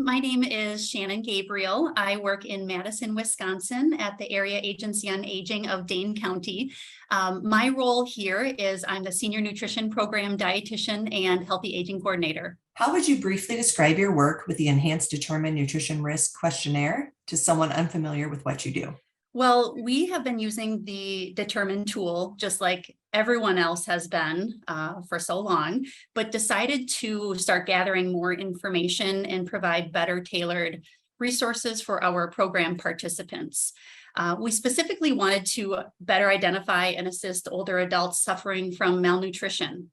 My name is Shannon Gabriel. I work in Madison, Wisconsin at the Area Agency on Aging of Dane County. My role here is I'm the Senior Nutrition Program Dietitian and Healthy Aging Coordinator. How would you briefly describe your work with the Enhanced Determined Nutrition Risk Questionnaire to someone unfamiliar with what you do? Well, we have been using the Determine tool, just like everyone else has been for so long, but decided to start gathering more information and provide better tailored resources for our program participants. We specifically wanted to better identify and assist older adults suffering from malnutrition.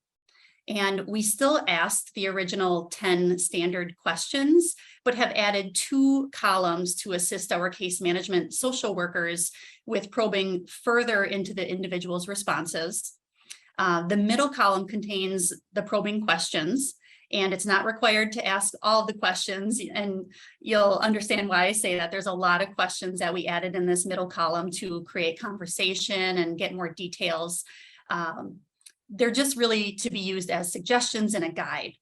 And we still asked the original 10 standard questions, but have added 2 columns to assist our case management social workers with probing further into the individual's responses. The middle column contains the probing questions, and it's not required to ask all of the questions. And you'll understand why I say that. There's a lot of questions that we added in this middle column to create conversation and get more details. They're just really to be used as suggestions and a guide.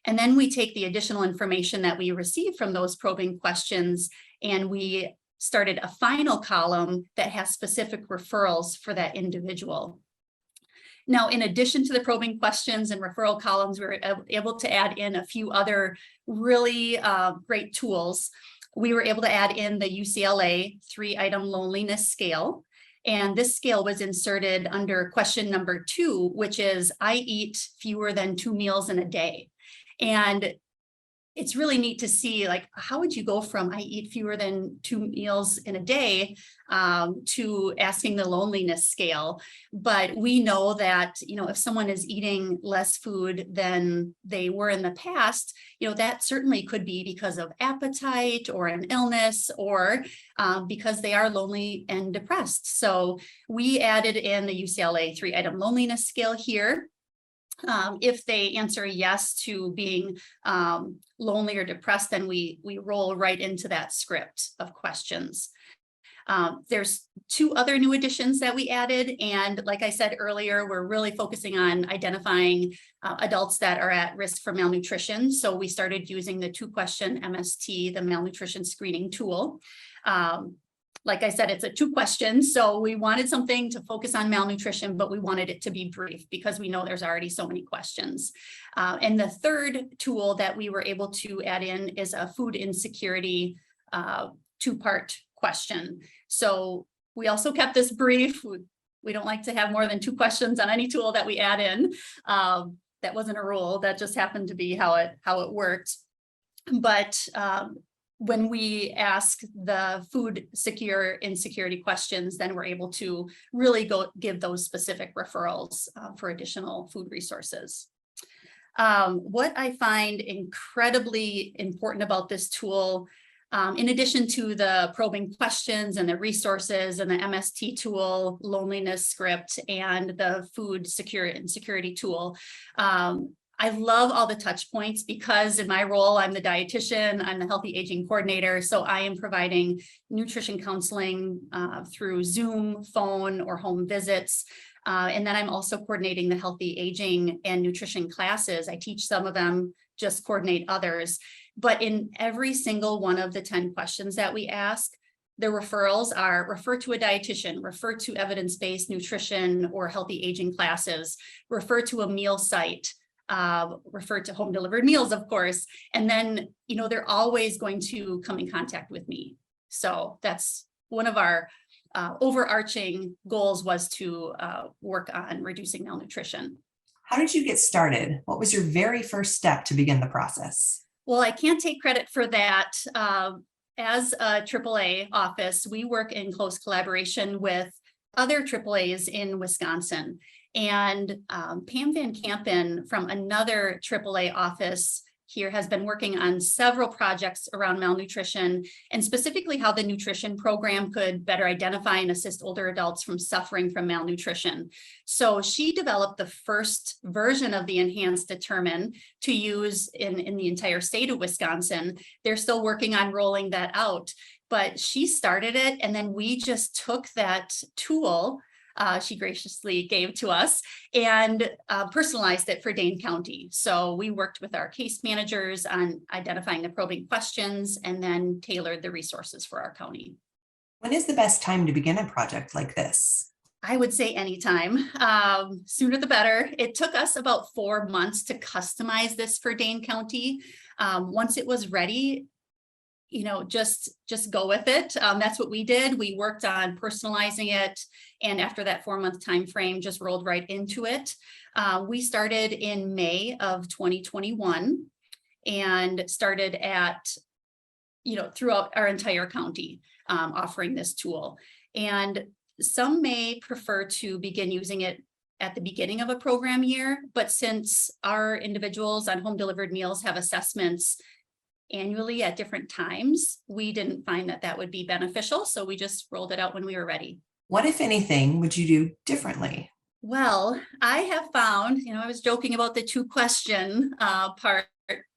And then we take the additional information that we receive from those probing questions, and we started a final column that has specific referrals for that individual. Now, in addition to the probing questions and referral columns, we were able to add in a few other really great tools. We were able to add in the UCLA 3-item loneliness scale. And this scale was inserted under question number 2, which is I eat fewer than 2 meals in a day. And it's really neat to see, like, how would you go from I eat fewer than 2 meals in a day to asking the loneliness scale. But we know that, if someone is eating less food than they were in the past, that certainly could be because of appetite or an illness, or because they are lonely and depressed. So we added in the UCLA 3-item loneliness scale here. If they answer yes to being lonely or depressed, then we roll right into that script of questions. There's 2 other new additions that we added. And like I said earlier, we're really focusing on identifying adults that are at risk for malnutrition. So we started using the 2-question MST, the malnutrition screening tool. Like I said, it's a 2 questions. So we wanted something to focus on malnutrition, but we wanted it to be brief because we know there's already so many questions. And the 3rd tool that we were able to add in is a food insecurity 2-part question. So we also kept this brief. We don't like to have more than 2 questions on any tool that we add in. That wasn't a rule. That just happened to be how it worked. But when we ask the food insecurity questions, then we're able to really go give those specific referrals for additional food resources. What I find incredibly important about this tool, in addition to the probing questions and the resources and the MST tool, loneliness script, and the food insecurity tool, I love all the touch points because in my role, I'm the dietitian, I'm the healthy aging coordinator. So I am providing nutrition counseling through Zoom, phone, or home visits. And then I'm also coordinating the healthy aging and nutrition classes. I teach some of them, just coordinate others. But in every single one of the 10 questions that we ask, the referrals are refer to a dietitian, refer to evidence-based nutrition or healthy aging classes, refer to a meal site, refer to home delivered meals, of course, and then, they're always going to come in contact with me. So that's one of our overarching goals, was to work on reducing malnutrition. How did you get started? What was your very first step to begin the process? Well, I can't take credit for that. As a AAA office, we work in close collaboration with other AAAs in Wisconsin. And Pam Van Kampen from another AAA office here has been working on several projects around malnutrition, and specifically how the nutrition program could better identify and assist older adults from suffering from malnutrition. So she developed the first version of the Enhanced Determine to use in the entire state of Wisconsin. They're still working on rolling that out, but she started it, and then we just took that tool she graciously gave to us, and personalized it for Dane County. So we worked with our case managers on identifying the probing questions and then tailored the resources for our county. When is the best time to begin a project like this? I would say anytime, sooner the better. It took us about 4 months to customize this for Dane County. Once it was ready, just go with it. That's what we did. We worked on personalizing it. And after that 4-month time frame, just rolled right into it. We started in May of 2021 and started at, throughout our entire county, offering this tool. And some may prefer to begin using it at the beginning of a program year, but since our individuals on home delivered meals have assessments annually at different times, we didn't find that that would be beneficial. So we just rolled it out when we were ready. What, if anything, would you do differently? Well, I have found, I was joking about the 2-question part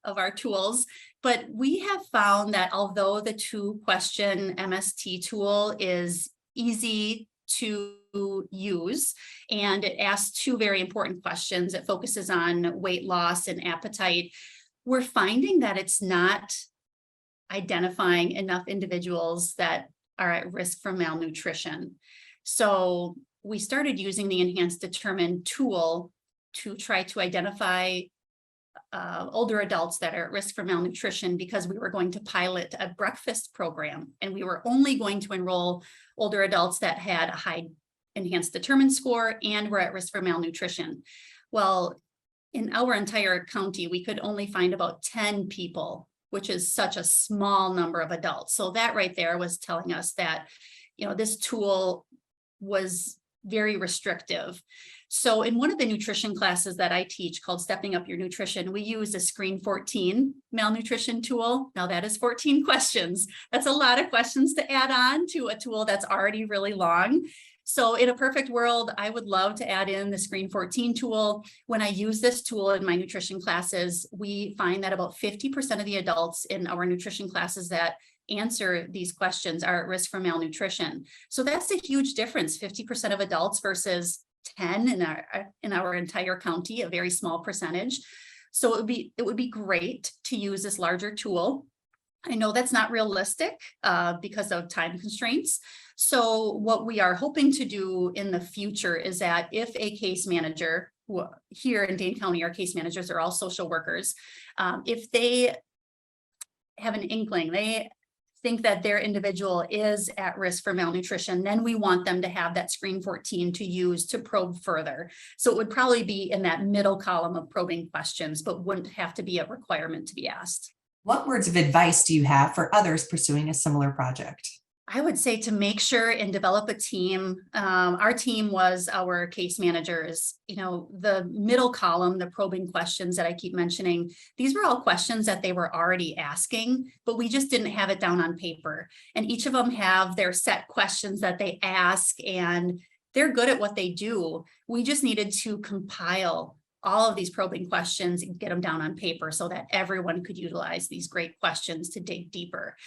of our tools, but we have found that although the 2-question MST tool is easy to use and it asks 2 very important questions, it focuses on weight loss and appetite, we're finding that it's not identifying enough individuals that are at risk for malnutrition. So we started using the Enhanced Determine tool to try to identify older adults that are at risk for malnutrition, because we were going to pilot a breakfast program and we were only going to enroll older adults that had a high Enhanced Determine score and were at risk for malnutrition. Well, in our entire county, we could only find about 10 people, which is such a small number of adults. So that right there was telling us that, this tool was very restrictive. So in one of the nutrition classes that I teach called Stepping Up Your Nutrition, we use a Screen 14 malnutrition tool. Now that is 14 questions. That's a lot of questions to add on to a tool that's already really long. So in a perfect world, I would love to add in the Screen 14 tool. When I use this tool in my nutrition classes, we find that about 50% of the adults in our nutrition classes that answer these questions are at risk for malnutrition. So that's a huge difference, 50% of adults versus 10 in our entire county, a very small percentage. So it would be great to use this larger tool. I know that's not realistic because of time constraints. So what we are hoping to do in the future is that if a case manager, here in Dane County, our case managers are all social workers, if they have an inkling, they think that their individual is at risk for malnutrition, then we want them to have that Screen 14 to use to probe further. So it would probably be in that middle column of probing questions, but wouldn't have to be a requirement to be asked. What words of advice do you have for others pursuing a similar project? I would say to make sure and develop a team. Our team was our case managers. The middle column, the probing questions that I keep mentioning, these were all questions that they were already asking, but we just didn't have it down on paper. And each of them have their set questions that they ask, and they're good at what they do. We just needed to compile all of these probing questions and get them down on paper so that everyone could utilize these great questions to dig deeper.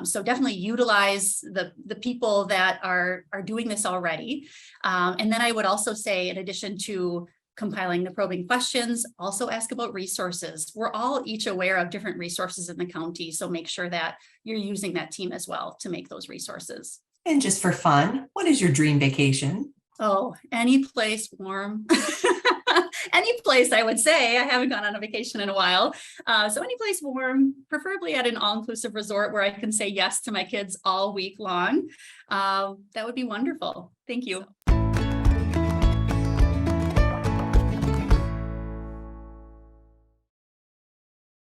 So definitely utilize the people that are doing this already. And then I would also say, in addition to compiling the probing questions, also ask about resources. We're all each aware of different resources in the county, so make sure that you're using that team as well to make those resources. And just for fun, what is your dream vacation? Oh, any place warm. Any place, I would say. I haven't gone on a vacation in a while. So any place warm, preferably at an all-inclusive resort where I can say yes to my kids all week long. That would be wonderful. Thank you.